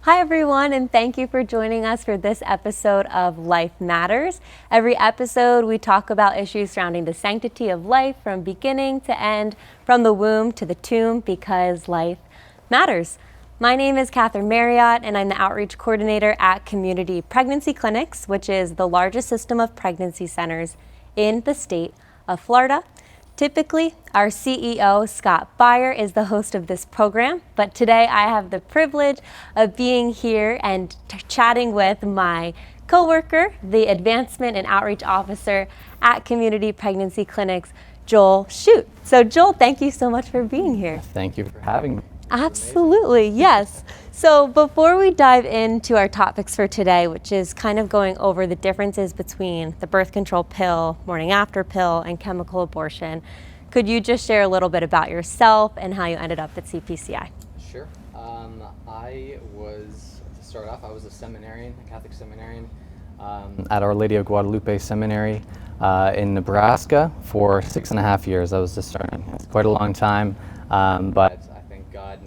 Hi everyone, and thank you for joining us for this episode of Life Matters. Every episode we talk about issues surrounding the sanctity of life from beginning to end, from the womb to the tomb, because life matters. My name is Kathryn Marriott, and I'm the outreach coordinator at Community Pregnancy Clinics, which is the largest system of pregnancy centers in the state of Florida. Typically, our CEO, Scott Beyer, is the host of this program, but today I have the privilege of being here and chatting with my coworker, the Advancement and Outreach Officer at Community Pregnancy Clinics, Joel Chute. So Joel, thank you so much for being here. Thank you for having me. Absolutely, yes. So before we dive into our topics for today, which is kind of going over the differences between the birth control pill, morning after pill, and chemical abortion, could you just share a little bit about yourself and how you ended up at CPCI? Sure. To start off, I was a seminarian, a Catholic seminarian at Our Lady of Guadalupe Seminary in Nebraska for 6.5 years. I was discerning. It's quite a long time, but I think God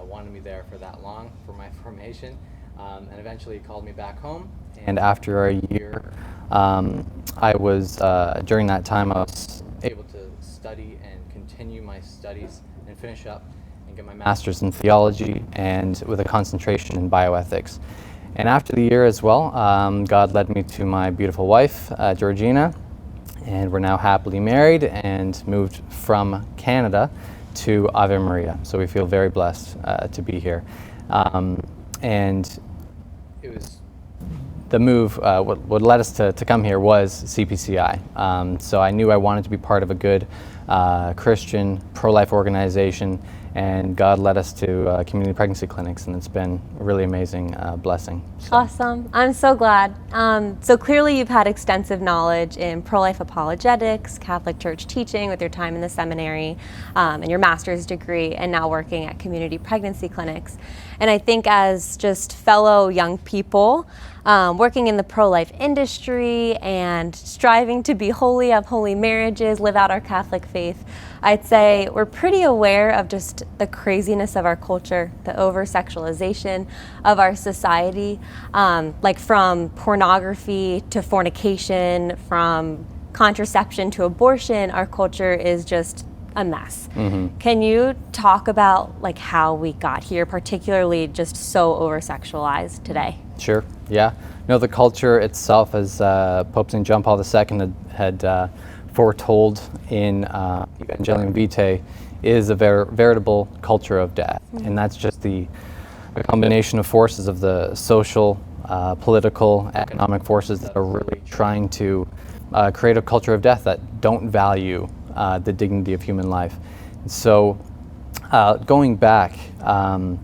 wanted me there for that long for my formation, and eventually He called me back home. And after a year, during that time I was able to study and continue my studies and finish up and get my master's in theology and with a concentration in bioethics. And after the year as well, God led me to my beautiful wife, Georgina, and we're now happily married and moved from Canada to Ave Maria. So we feel very blessed to be here. And it was the move, what led us to come here was CPCI. So I knew I wanted to be part of a good Christian pro-life organization, and God led us to Community Pregnancy Clinics, and it's been a really amazing blessing. So. Awesome. I'm so glad. So clearly you've had extensive knowledge in pro-life apologetics, Catholic Church teaching with your time in the seminary, and your master's degree, and now working at Community Pregnancy Clinics. And I think as just fellow young people, working in the pro-life industry and striving to be holy, have holy marriages, live out our Catholic faith, I'd say we're pretty aware of just the craziness of our culture, the over-sexualization of our society, like from pornography to fornication, from contraception to abortion. Our culture is just a mess. Mm-hmm. Can you talk about like how we got here, particularly just so over-sexualized today? Sure, yeah. No, the culture itself, as Pope St. John Paul II had foretold in Evangelium Vitae, is a veritable culture of death. Mm-hmm. And that's just a combination of forces of the social, political, economic forces that are really trying to create a culture of death that don't value the dignity of human life. So going back, the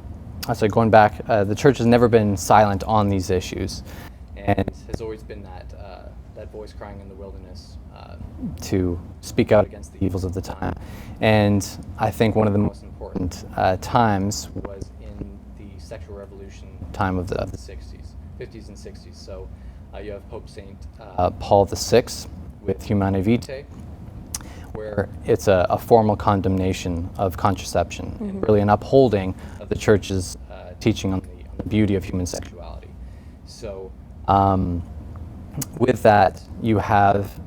church has never been silent on these issues, and has always been that voice crying in the wilderness to speak out against the evils of the time. And I think one of the most important times was in the sexual revolution time of the 60s, 50s and 60s. So you have Pope St. Paul VI with Humanae Vitae, where it's a formal condemnation of contraception, mm-hmm. and really an upholding of the church's teaching on the beauty of human sexuality. So with that, you have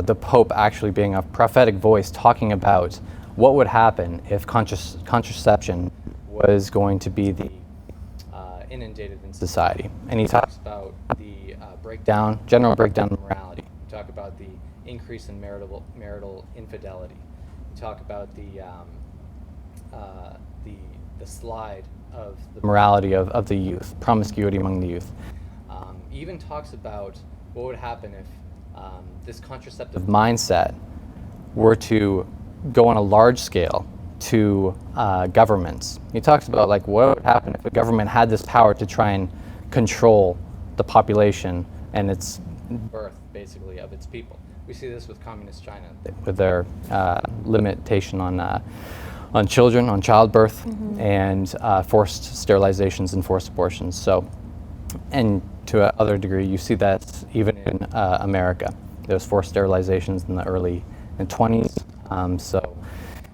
the Pope actually being a prophetic voice talking about what would happen if contraception was going to be inundated in society. And he talks about the general breakdown of morality. You talk about the increase in marital infidelity. You talk about the slide of the morality of the youth, promiscuity among the youth. He even talks about what would happen if this contraceptive mindset were to go on a large scale to governments. He talks about like what would happen if a government had this power to try and control the population and its birth, basically, of its people. We see this with communist China, with their limitation on children, on childbirth, mm-hmm. and forced sterilizations and forced abortions. So, and to another degree, you see that even in America. There's forced sterilizations in the early 20s. So,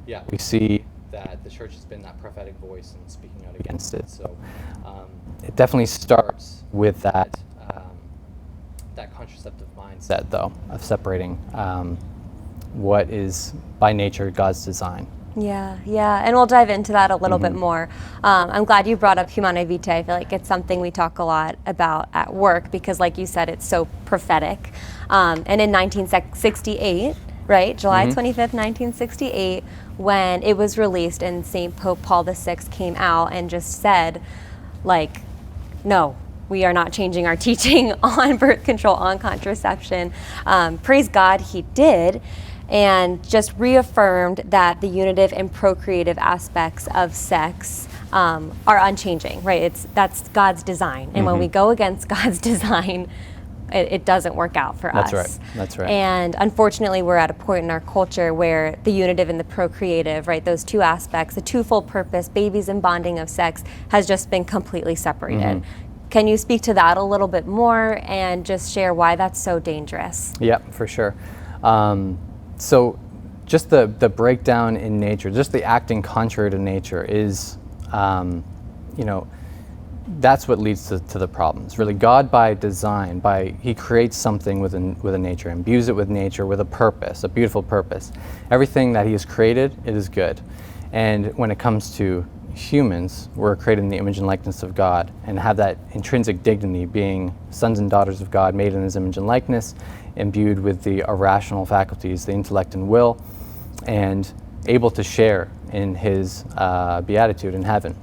yeah, we see that the church has been that prophetic voice and speaking out against it. So, it definitely starts with that contraceptive mindset, though, of separating what is by nature God's design. Yeah, and we'll dive into that a little bit more. I'm glad you brought up Humanae Vitae. I feel like it's something we talk a lot about at work because, like you said, it's so prophetic. And in 1968, right, July 25th, 1968, when it was released and St. Pope Paul VI came out and just said, like, no, we are not changing our teaching on birth control, on contraception. Praise God, he did. And just reaffirmed that the unitive and procreative aspects of sex are unchanging, right? That's God's design. And when we go against God's design, it doesn't work out for us. That's right. And unfortunately, we're at a point in our culture where the unitive and the procreative, right, those two aspects, the twofold purpose, babies and bonding of sex, has just been completely separated. Can you speak to that a little bit more and just share why that's so dangerous? Yeah, for sure. So just the breakdown in nature, just the acting contrary to nature is, that's what leads to the problems. Really, God by design, he creates something with a nature, imbues it with nature, with a purpose, a beautiful purpose. Everything that he has created, it is good. And when it comes to humans, we're created in the image and likeness of God and have that intrinsic dignity, being sons and daughters of God, made in his image and likeness, imbued with the irrational faculties, the intellect and will, and able to share in his beatitude in heaven.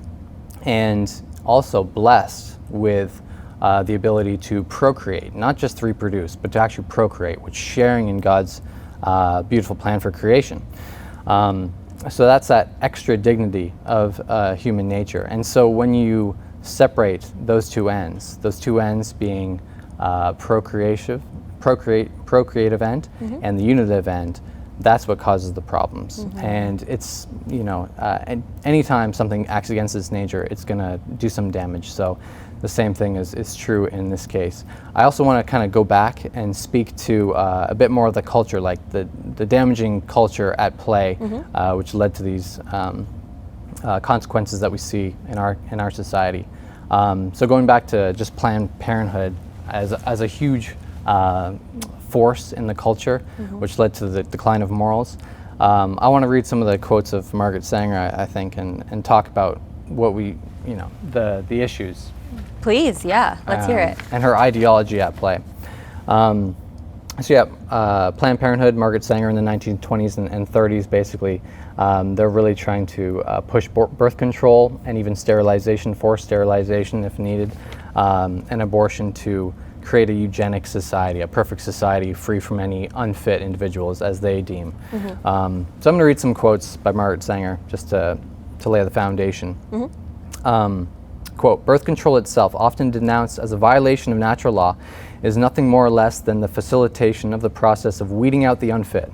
And also blessed with the ability to procreate, not just to reproduce, but to actually procreate, which sharing in God's beautiful plan for creation. So that's that extra dignity of human nature. And so when you separate those two ends being procreative end and the unitive end, that's what causes the problems. And it's, and anytime something acts against its nature, it's going to do some damage. So the same thing is true in this case. I also want to kind of go back and speak to a bit more of the culture, like the damaging culture at play, which led to these consequences that we see in our society. So going back to just Planned Parenthood as a huge force in the culture, which led to the decline of morals. I want to read some of the quotes of Margaret Sanger, I think, and talk about what the issues. Please, yeah, let's hear it. And her ideology at play. Planned Parenthood, Margaret Sanger in the 1920s and 30s, basically, they're really trying to push birth control and even sterilization, forced sterilization if needed, and abortion to create a eugenic society, a perfect society free from any unfit individuals as they deem. So I'm going to read some quotes by Margaret Sanger just to lay the foundation. Quote, birth control itself, often denounced as a violation of natural law, is nothing more or less than the facilitation of the process of weeding out the unfit,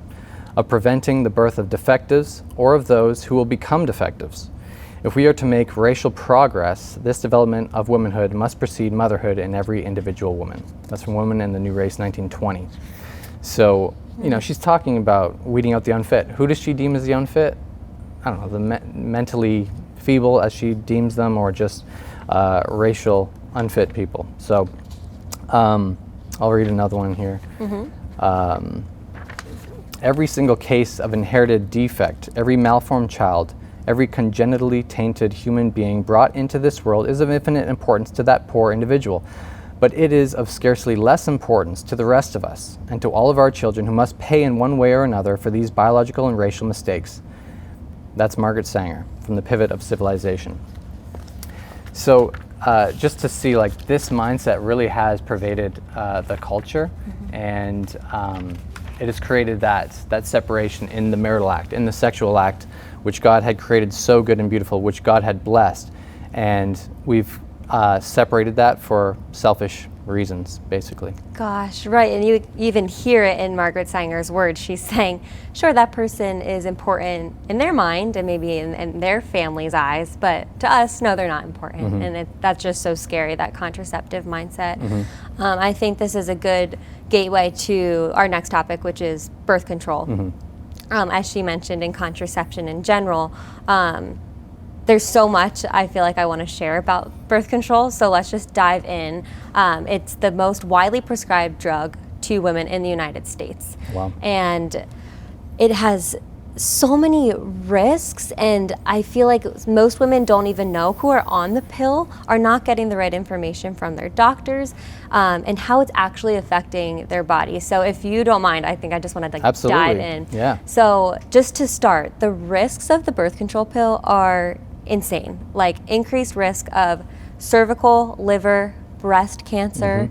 of preventing the birth of defectives or of those who will become defectives. If we are to make racial progress, this development of womanhood must precede motherhood in every individual woman. That's from Woman and the New Race, 1920. So, she's talking about weeding out the unfit. Who does she deem as the unfit? I don't know, the mentally feeble, as she deems them, or just racial unfit people. So I'll read another one here. Every single case of inherited defect, every malformed child, every congenitally tainted human being brought into this world is of infinite importance to that poor individual, but it is of scarcely less importance to the rest of us and to all of our children who must pay in one way or another for these biological and racial mistakes. That's Margaret Sanger from The Pivot of Civilization. So just to see, like, this mindset really has pervaded the culture, and it has created that separation in the marital act, in the sexual act, which God had created so good and beautiful, which God had blessed, and we've separated that for selfish reasons, basically. Gosh, right, and you even hear it in Margaret Sanger's words. She's saying, sure, that person is important in their mind and maybe in their family's eyes, but to us, no, they're not important. And that's just so scary, that contraceptive mindset. I think this is a good gateway to our next topic, which is birth control. As she mentioned, in contraception in general, there's so much I feel like I want to share about birth control, so let's just dive in. It's the most widely prescribed drug to women in the United States. Wow. And it has so many risks, and I feel like most women don't even know, who are on the pill are not getting the right information from their doctors, and how it's actually affecting their body. So if you don't mind, I think I just want to Absolutely. dive in. Yeah. So just to start, the risks of the birth control pill are insane. Like increased risk of cervical, liver, breast cancer,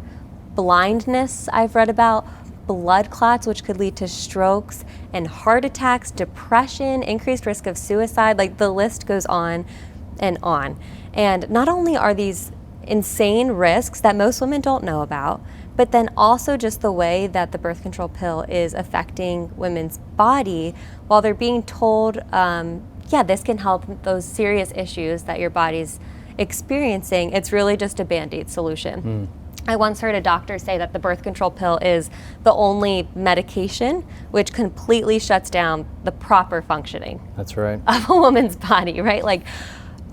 blindness I've read about, blood clots, which could lead to strokes and heart attacks, depression, increased risk of suicide. Like the list goes on and on. And not only are these insane risks that most women don't know about, but then also just the way that the birth control pill is affecting women's body while they're being told, yeah, this can help those serious issues that your body's experiencing. It's really just a Band-Aid solution. I once heard a doctor say that the birth control pill is the only medication which completely shuts down the proper functioning That's right. of a woman's body, right? Like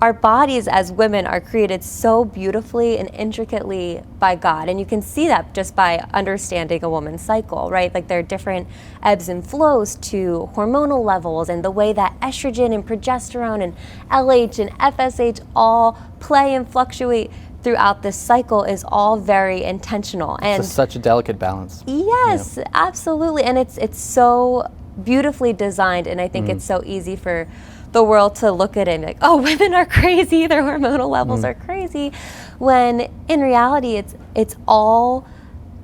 our bodies as women are created so beautifully and intricately by God. And you can see that just by understanding a woman's cycle, right? Like there are different ebbs and flows to hormonal levels, and the way that estrogen and progesterone and LH and FSH all play and fluctuate throughout this cycle is all very intentional. And It's such a delicate balance. yes, absolutely. And it's so beautifulit's designed, and I think it's so easy for the world to look at it and be like, oh, women are crazy, their hormonal levels are crazy, when in reality it's all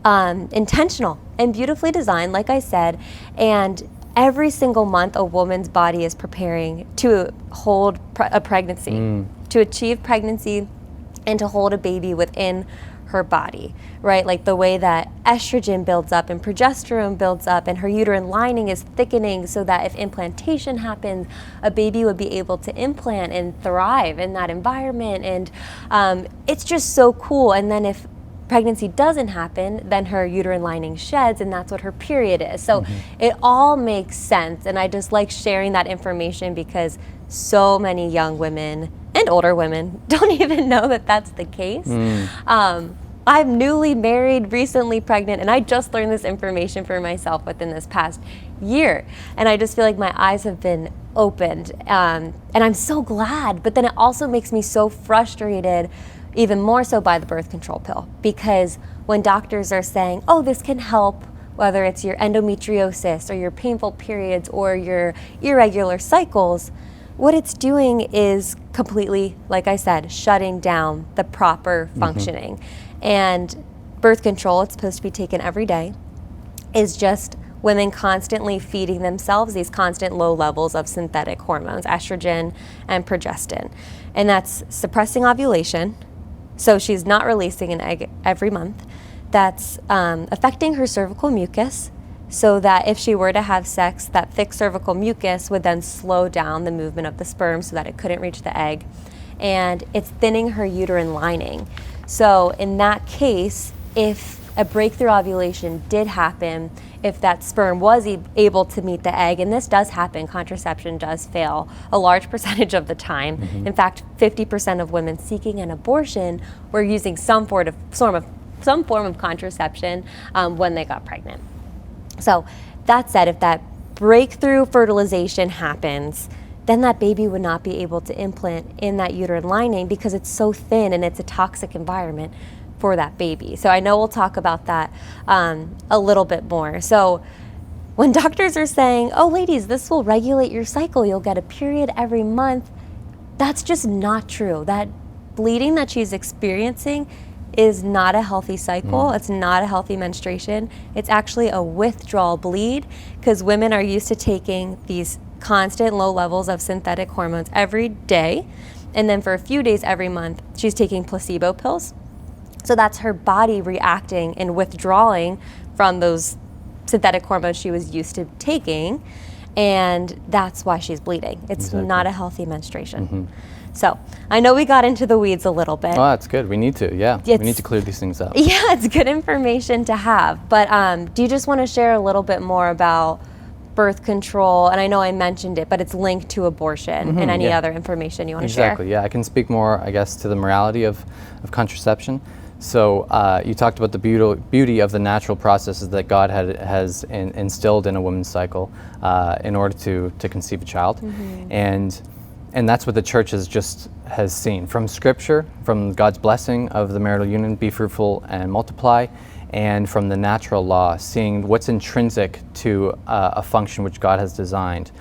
intentional and beautifully designed, like I said. And every single month a woman's body is preparing to hold a pregnancy, to achieve pregnancy and to hold a baby within her body, right? Like the way that estrogen builds up and progesterone builds up, and her uterine lining is thickening so that if implantation happens, a baby would be able to implant and thrive in that environment. And it's just so cool. And then if pregnancy doesn't happen, then her uterine lining sheds, and that's what her period is. So it all makes sense. And I just like sharing that information because so many young women and older women don't even know that that's the case. I'm newly married, recently pregnant, and I just learned this information for myself within this past year. And I just feel like my eyes have been opened, and I'm so glad. But then it also makes me so frustrated, even more so by the birth control pill, because when doctors are saying, oh, this can help, whether it's your endometriosis or your painful periods or your irregular cycles, what it's doing is completely, like I said, shutting down the proper functioning. And birth control, it's supposed to be taken every day, is just women constantly feeding themselves these constant low levels of synthetic hormones, estrogen and progestin. And that's suppressing ovulation, so she's not releasing an egg every month. That's affecting her cervical mucus, so that if she were to have sex, that thick cervical mucus would then slow down the movement of the sperm so that it couldn't reach the egg. And it's thinning her uterine lining. So in that case, if a breakthrough ovulation did happen, if that sperm was able to meet the egg, and this does happen, contraception does fail a large percentage of the time. In fact, 50% of women seeking an abortion were using some form of contraception when they got pregnant. So that said, if that breakthrough fertilization happens, then that baby would not be able to implant in that uterine lining because it's so thin and it's a toxic environment for that baby. So I know we'll talk about that a little bit more. So when doctors are saying, oh, ladies, this will regulate your cycle, you'll get a period every month, that's just not true. That bleeding that she's experiencing is not a healthy cycle. It's not a healthy menstruation. It's actually a withdrawal bleed, because women are used to taking these constant low levels of synthetic hormones every day. And then for a few days every month, she's taking placebo pills. So that's her body reacting and withdrawing from those synthetic hormones she was used to taking. And that's why she's bleeding. It's not a healthy menstruation. So I know we got into the weeds a little bit. Oh, that's good. We need to, yeah. We need to clear these things up. Yeah, it's good information to have. But do you just want to share a little bit more about birth control, and I know I mentioned it, but it's linked to abortion and any other information you want to share. Exactly, yeah. I can speak more, I guess, to the morality of contraception. So you talked about the beauty of the natural processes that God has instilled in a woman's cycle in order to conceive a child. And that's what the church has seen from Scripture, from God's blessing of the marital union, be fruitful and multiply, and from the natural law, seeing what's intrinsic to a function which God has designed.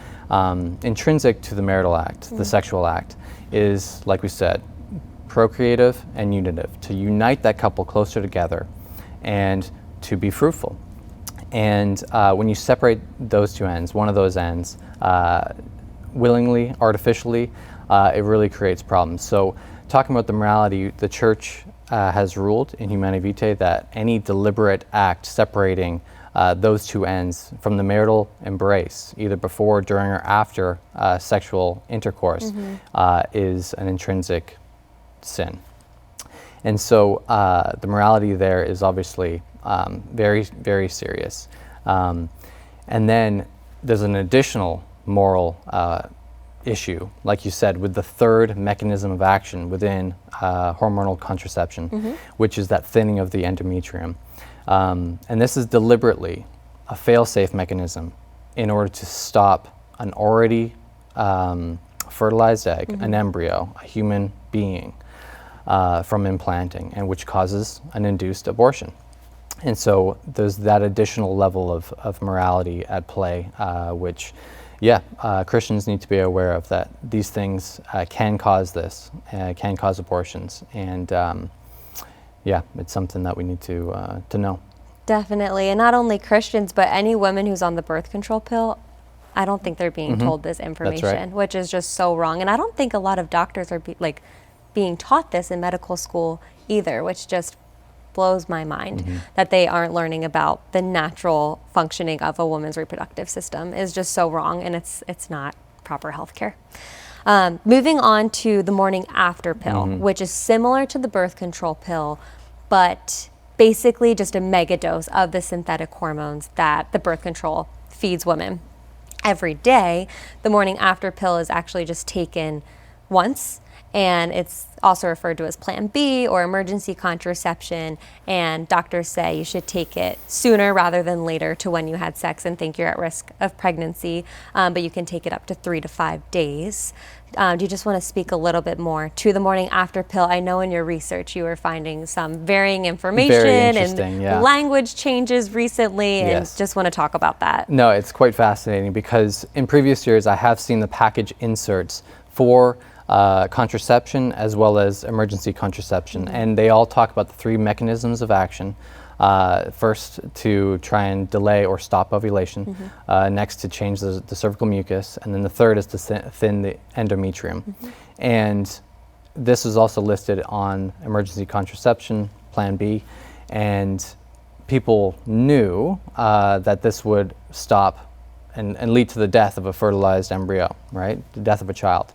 Intrinsic to the marital act, the sexual act, is, like we said, procreative and unitive, to unite that couple closer together and to be fruitful. And when you separate those two ends, one of those ends, willingly, artificially, it really creates problems. So talking about the morality, the church has ruled in Humanae Vitae that any deliberate act separating those two ends from the marital embrace, either before, during, or after sexual intercourse, is an intrinsic sin. And so the morality there is obviously very, very serious. And then there's an additional moral issue, like you said, with the third mechanism of action within hormonal contraception, which is that thinning of the endometrium. And this is deliberately a fail-safe mechanism in order to stop an already fertilized egg, an embryo, a human being, from implanting, and which causes an induced abortion. And so there's that additional level of morality at play, which Christians need to be aware of, that these things can cause this, can cause abortions. And it's something that we need to know. Definitely, and not only Christians, but any women who's on the birth control pill, I don't think they're being told this information, which is just so wrong. And I don't think a lot of doctors are being taught this in medical school either, which just blows my mind that they aren't learning about the natural functioning of a woman's reproductive system. Is just so wrong, and it's not proper health care. Moving on to the morning after pill, which is similar to the birth control pill, but basically just a mega dose of the synthetic hormones that the birth control feeds women every day. The morning after pill is actually just taken once, and it's also referred to as Plan B or emergency contraception, and doctors say you should take it sooner rather than later to when you had sex and think you're at risk of pregnancy, but you can take it up to 3 to 5 days. Do you just want to speak a little bit more to the morning after pill? I know in your research you were finding some varying information and language changes recently, and just want to talk about that. No, it's quite fascinating, because in previous years I have seen the package inserts for contraception as well as emergency contraception, and they all talk about the 3 mechanisms of action. First, to try and delay or stop ovulation. Next, to change the cervical mucus, and then the third is to thin the endometrium. And this is also listed on emergency contraception, Plan B, and people knew that this would stop and lead to the death of a fertilized embryo, right? The death of a child.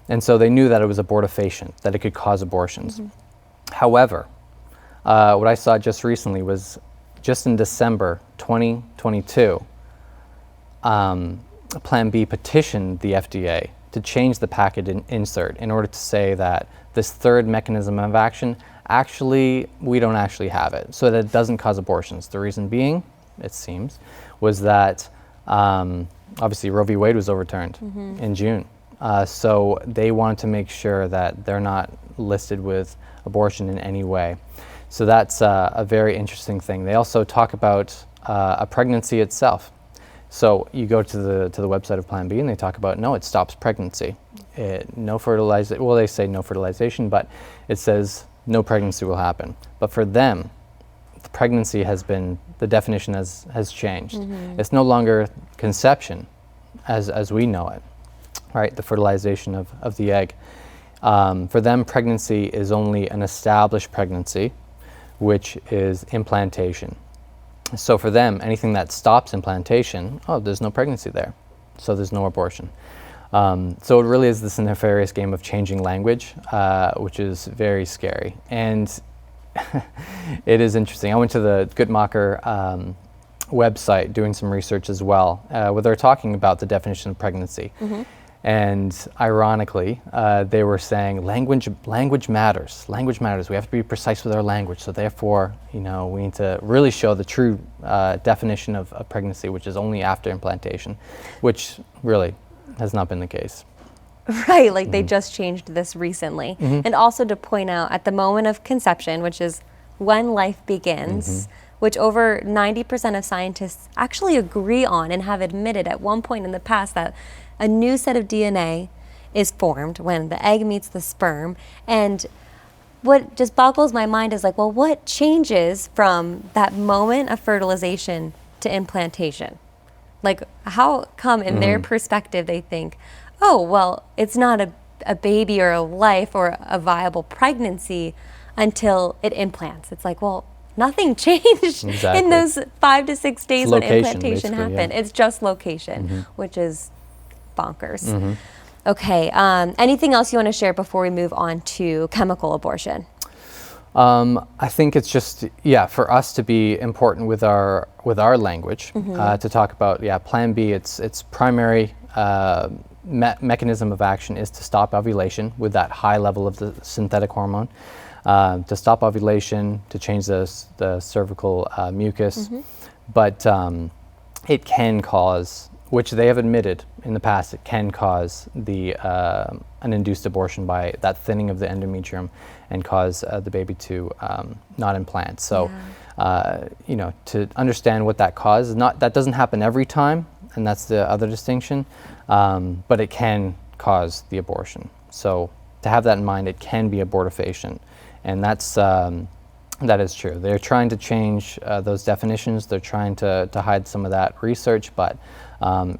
And so they knew that it was abortifacient, that it could cause abortions. However, what I saw just recently was, just in December 2022, Plan B petitioned the FDA to change the package insert in order to say that this third mechanism of action, actually, we don't actually have it, so that it doesn't cause abortions. The reason being, it seems, was that obviously Roe v. Wade was overturned in June. So they wanted to make sure that they're not listed with abortion in any way. So that's a very interesting thing. They also talk about a pregnancy itself. So you go to the website of Plan B, and they talk about, no, it stops pregnancy. No fertilization, well, they say no fertilization, but it says no pregnancy will happen. But for them, the pregnancy the definition has changed. It's no longer conception as we know it, right? The fertilization of the egg. For them, pregnancy is only an established pregnancy, which is implantation. So for them, anything that stops implantation, there's no pregnancy there, so there's no abortion. So it really is this nefarious game of changing language, which is very scary. And it is interesting. I went to the Guttmacher website doing some research as well, where they're talking about the definition of pregnancy. And ironically, they were saying language matters. Language matters. We have to be precise with our language. So therefore, we need to really show the true definition of pregnancy, which is only after implantation, which really has not been the case. Right, like they just changed this recently. And also to point out, at the moment of conception, which is when life begins, which over 90% of scientists actually agree on and have admitted at one point in the past that a new set of DNA is formed when the egg meets the sperm. And what just boggles my mind is like, well, what changes from that moment of fertilization to implantation? Like, how come in their perspective they think, oh, well, it's not a baby or a life or a viable pregnancy until it implants? It's like, well, nothing changed in those 5 to 6 days when implantation happened. It's just location, which is bonkers. Okay, anything else you want to share before we move on to chemical abortion? I think it's just, for us to be important with our language, to talk about, Plan B, its primary mechanism of action is to stop ovulation with that high level of the synthetic hormone, to stop ovulation, to change the cervical mucus, but it can cause, which they have admitted in the past, it can cause an induced abortion by that thinning of the endometrium and cause the baby to not implant. So, to understand what that causes, that doesn't happen every time, and that's the other distinction, but it can cause the abortion. So to have that in mind, it can be abortifacient, and that is true. They're trying to change those definitions. They're trying to hide some of that research, but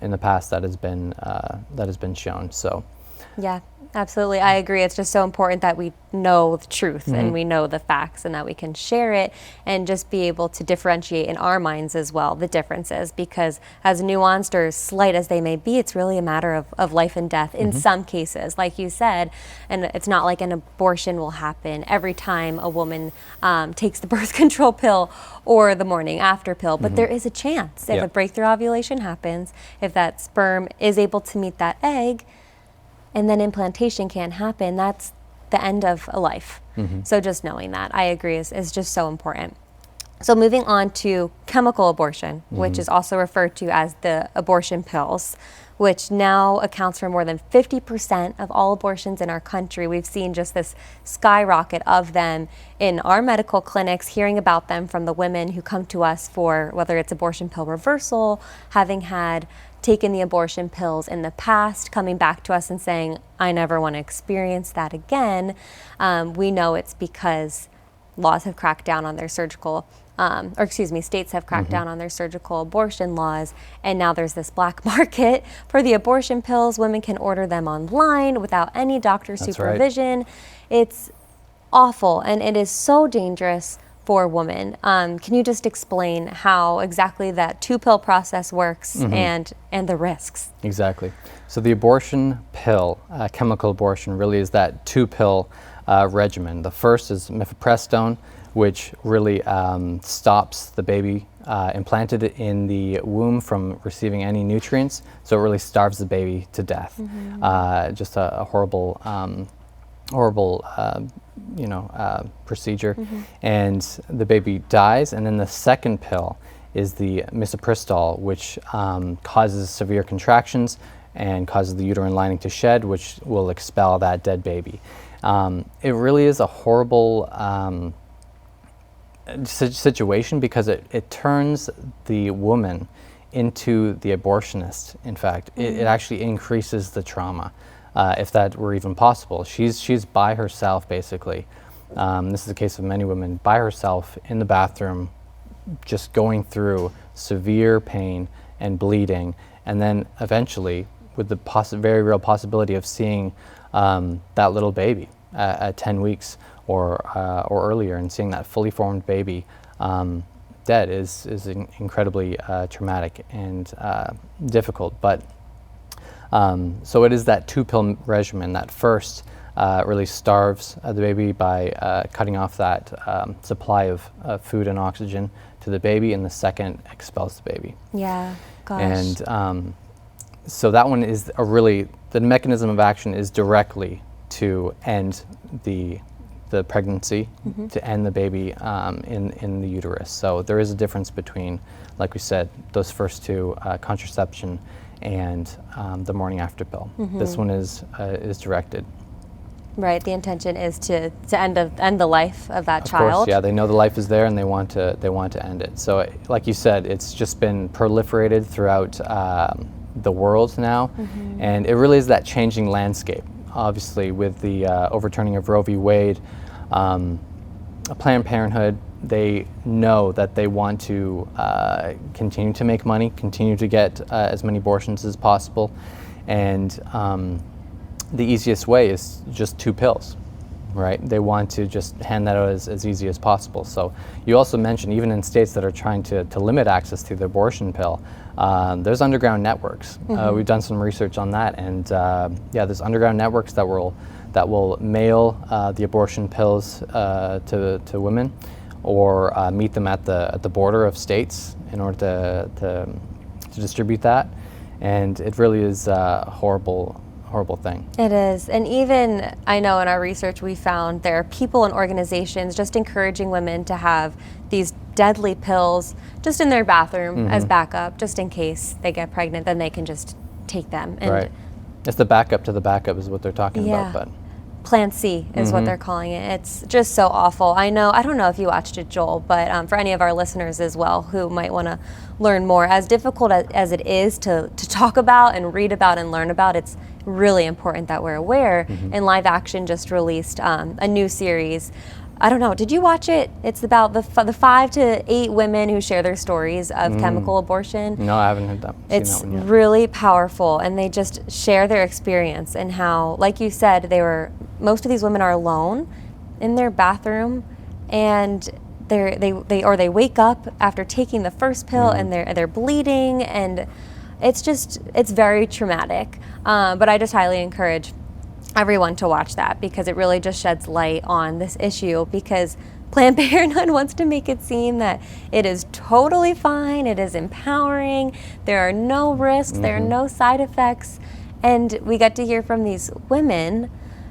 in the past that has been shown. So, yeah, absolutely. I agree. It's just so important that we know the truth and we know the facts and that we can share it and just be able to differentiate in our minds as well the differences, because as nuanced or slight as they may be, it's really a matter of life and death in some cases, like you said. And it's not like an abortion will happen every time a woman takes the birth control pill or the morning after pill, but there is a chance if a breakthrough ovulation happens, if that sperm is able to meet that egg, and then implantation can't happen, that's the end of a life. So just knowing that, I agree, is just so important. So moving on to chemical abortion, which is also referred to as the abortion pills, which now accounts for more than 50% of all abortions in our country. We've seen just this skyrocket of them in our medical clinics, hearing about them from the women who come to us for whether it's abortion pill reversal, having had taken the abortion pills in the past, coming back to us and saying, I never want to experience that again. We know it's because laws have cracked down on their surgical, states have cracked down on their surgical abortion laws, and now there's this black market for the abortion pills. Women can order them online without any doctor supervision. Right. It's awful, and it is so dangerous for women. Can you just explain how exactly that 2-pill process works and the risks? Exactly. So the abortion pill, chemical abortion, really is that 2-pill regimen. The first is mifepristone, which really stops the baby implanted in the womb from receiving any nutrients. So it really starves the baby to death. Just a horrible procedure, and the baby dies. And then the second pill is the misoprostol, which causes severe contractions and causes the uterine lining to shed, which will expel that dead baby. It really is a horrible situation because it turns the woman into the abortionist. In fact, it actually increases the trauma. If that were even possible. She's by herself, basically. This is the case of many women, by herself in the bathroom, just going through severe pain and bleeding, and then eventually with the very real possibility of seeing that little baby at 10 weeks or earlier, and seeing that fully formed baby dead is incredibly traumatic and difficult. But so it is that 2-pill regimen. That first really starves the baby by cutting off that supply of food and oxygen to the baby, and the second expels the baby. Yeah, gosh. And so that one is the mechanism of action is directly to end the pregnancy, to end the baby in the uterus. So there is a difference between, like we said, those first two, contraception and the morning after pill. This one is directed. Right, the intention is to end the life of that Of child. course, yeah, they know the life is there and they want to end it. So, like you said, it's just been proliferated throughout the world now, and it really is that changing landscape. Obviously, with the overturning of Roe v. Wade, Planned Parenthood, they know that they want to continue to make money, continue to get as many abortions as possible, and the easiest way is just 2 pills, right? They want to just hand that out as easy as possible. So you also mentioned, even in states that are trying to limit access to the abortion pill, there's underground networks. We've done some research on that, and yeah, there's underground networks that will mail the abortion pills to women, or meet them at the border of states in order to distribute that. And it really is a horrible thing. It is. And even, I know in our research we found there are people and organizations just encouraging women to have these deadly pills just in their bathroom as backup, just in case they get pregnant, then they can just take them. And right. It's the backup to the backup is what they're talking yeah. about. But Plan C is what they're calling it. It's just so awful. I don't know if you watched it, Joel, but for any of our listeners as well who might want to learn more, as difficult as it is to talk about and read about and learn about, it's really important that we're aware. And Live Action just released a new series. I don't know, did you watch it? It's about the 5 to 8 women who share their stories of chemical abortion. No, I haven't heard that. It's that one yet. really powerful, and they just share their experience and how, like you said, most of these women are alone in their bathroom, and they wake up after taking the first pill and they're bleeding, and it's very traumatic. But I just highly encourage everyone to watch that, because it really just sheds light on this issue, because Planned Parenthood wants to make it seem that it is totally fine, it is empowering, there are no risks, there are no side effects, and we get to hear from these women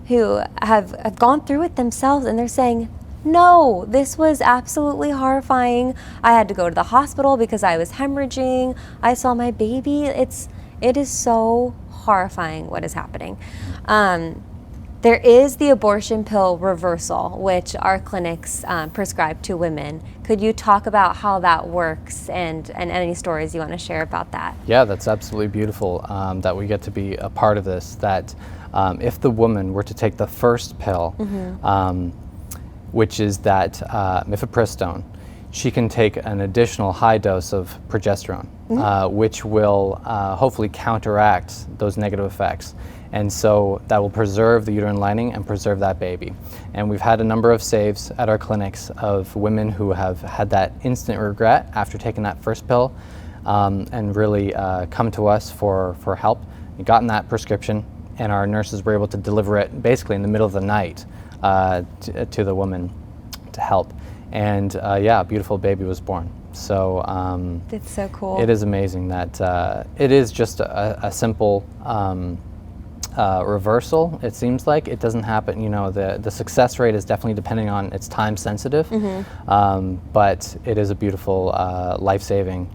who have gone through it themselves, and they're saying, no, this was absolutely horrifying. I had to go to the hospital because I was hemorrhaging. I saw my baby. It is so horrifying what is happening. There is the abortion pill reversal, which our clinics prescribe to women. Could you talk about how that works and any stories you want to share about that? Yeah, that's absolutely beautiful that we get to be a part of this. That if the woman were to take the first pill, which is that mifepristone, she can take an additional high dose of progesterone, which will hopefully counteract those negative effects. And so that will preserve the uterine lining and preserve that baby. And we've had a number of saves at our clinics of women who have had that instant regret after taking that first pill, and really come to us for help. We've gotten that prescription, and our nurses were able to deliver it basically in the middle of the night to the woman to help. And yeah, a beautiful baby was born. So it's so cool. It is amazing that it is just a simple reversal. It seems like it doesn't happen. You know, the success rate is definitely depending on, it's time sensitive, but it is a beautiful life-saving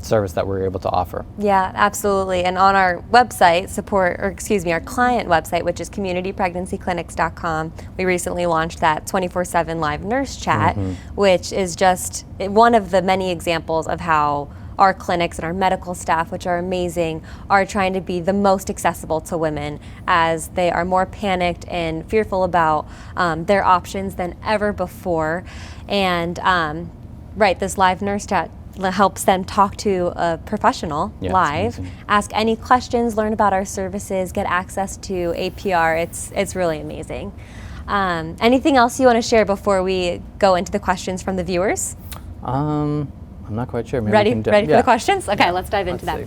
service that we're able to offer. Yeah, absolutely. And on our website, our client website, which is communitypregnancyclinics.com, we recently launched that 24/7 live nurse chat, which is just one of the many examples of how our clinics and our medical staff, which are amazing, are trying to be the most accessible to women as they are more panicked and fearful about their options than ever before. And this live nurse chat helps them talk to a professional live, ask any questions, learn about our services, get access to APR. It's really amazing. Anything else you want to share before we go into the questions from the viewers? I'm not quite sure. Maybe Ready for the questions? Okay, let's dive into that.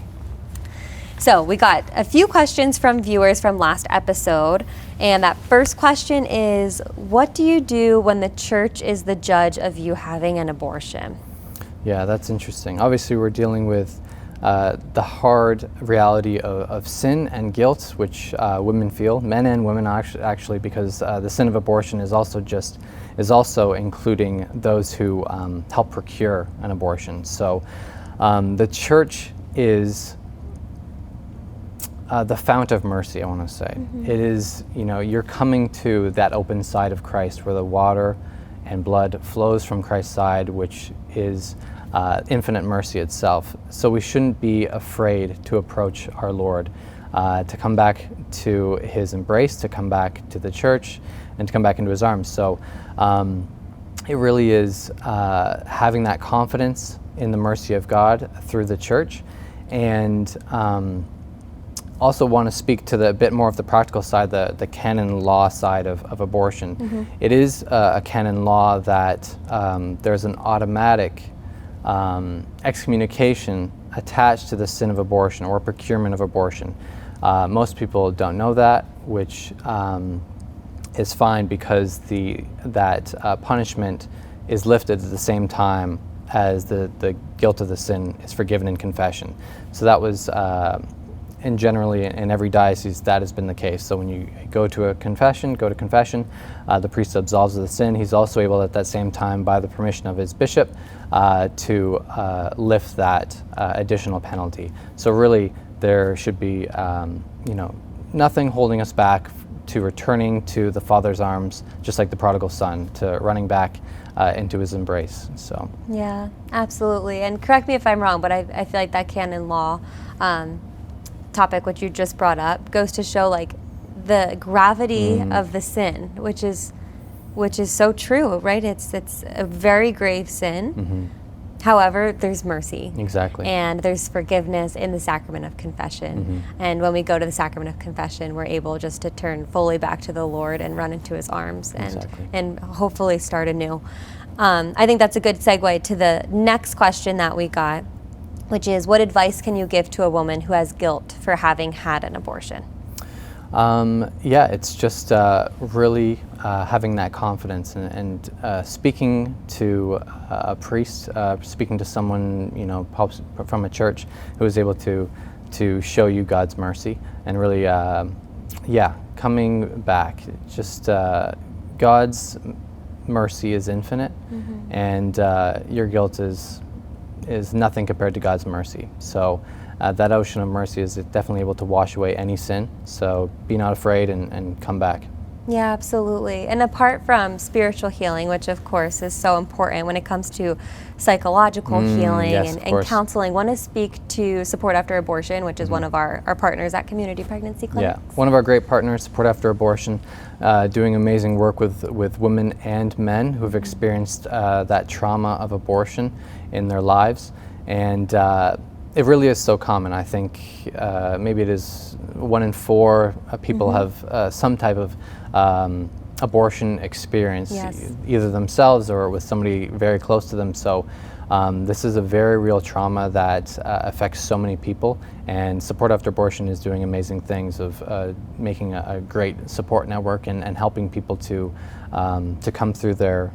So we got a few questions from viewers from last episode. And that first question is, what do you do when the church is the judge of you having an abortion? Yeah, that's interesting. Obviously, we're dealing with the hard reality of sin and guilt, which women feel, men and women actually, because the sin of abortion is also including those who help procure an abortion. So the church is the fount of mercy, I want to say. It is, you're coming to that open side of Christ where the water and blood flows from Christ's side, which is infinite mercy itself. So we shouldn't be afraid to approach our Lord, to come back to his embrace, to come back to the church, and to come back into his arms. So it really is having that confidence in the mercy of God through the church, and also want to speak to a bit more of the practical side, the canon law side of abortion. It is a canon law that there's an automatic excommunication attached to the sin of abortion or procurement of abortion. Most people don't know that, which is fine because that punishment is lifted at the same time as the guilt of the sin is forgiven in confession. So that was, and generally in every diocese that has been the case. So when you go to confession, the priest absolves of the sin. He's also able at that same time, by the permission of his bishop, to lift that additional penalty. So really there should be nothing holding us back to returning to the Father's arms, just like the prodigal son, to running back into his embrace. So yeah, absolutely. And correct me if I'm wrong, but I feel like that canon law topic, which you just brought up, goes to show like the gravity of the sin, which is so true, right? It's a very grave sin. However, there's mercy. Exactly. And there's forgiveness in the sacrament of confession. And when we go to the sacrament of confession, we're able just to turn fully back to the Lord and run into his arms and hopefully start anew. I think that's a good segue to the next question that we got, which is, what advice can you give to a woman who has guilt for having had an abortion? It's just really having that confidence and speaking to a priest, speaking to someone, from a church who is able to show you God's mercy, and really, coming back. Just God's mercy is infinite, and your guilt is nothing compared to God's mercy. So that ocean of mercy is definitely able to wash away any sin. So be not afraid and come back. Yeah, absolutely. And apart from spiritual healing, which of course is so important when it comes to psychological healing and counseling, want to speak to Support After Abortion, which is one of our partners at Community Pregnancy Clinics. Yeah, one of our great partners, Support After Abortion, doing amazing work with women and men who have experienced that trauma of abortion in their lives. And it really is so common. I think maybe it is 1 in 4 people have some type of abortion experience, either themselves or with somebody very close to them. So this is a very real trauma that affects so many people, and Support After Abortion is doing amazing things of making a great support network and helping people to come through their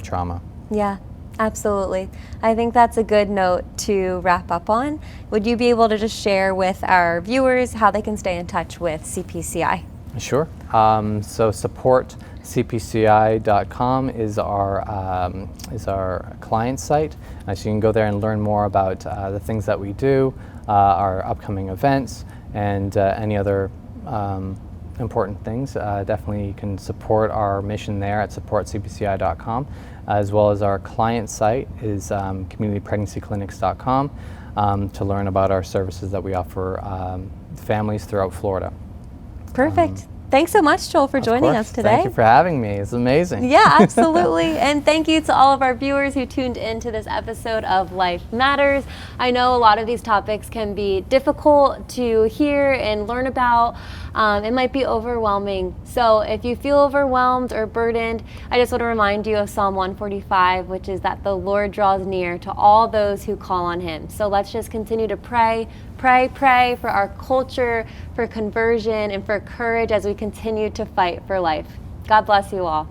trauma. Yeah. Absolutely. I think that's a good note to wrap up on. Would you be able to just share with our viewers how they can stay in touch with CPCI? Sure. So supportcpci.com is our client site. So you can go there and learn more about the things that we do, our upcoming events, and any other important things. Definitely you can support our mission there at supportcpci.com, as well as our client site is communitypregnancyclinics.com to learn about our services that we offer families throughout Florida. Perfect. Thanks so much, Joel, for joining us today. Thank you for having me. It's amazing. Yeah, absolutely. And thank you to all of our viewers who tuned into this episode of Life Matters. I know a lot of these topics can be difficult to hear and learn about. It might be overwhelming. So if you feel overwhelmed or burdened, I just want to remind you of Psalm 145, which is that the Lord draws near to all those who call on him. So let's just continue to pray, Pray for our culture, for conversion, and for courage as we continue to fight for life. God bless you all.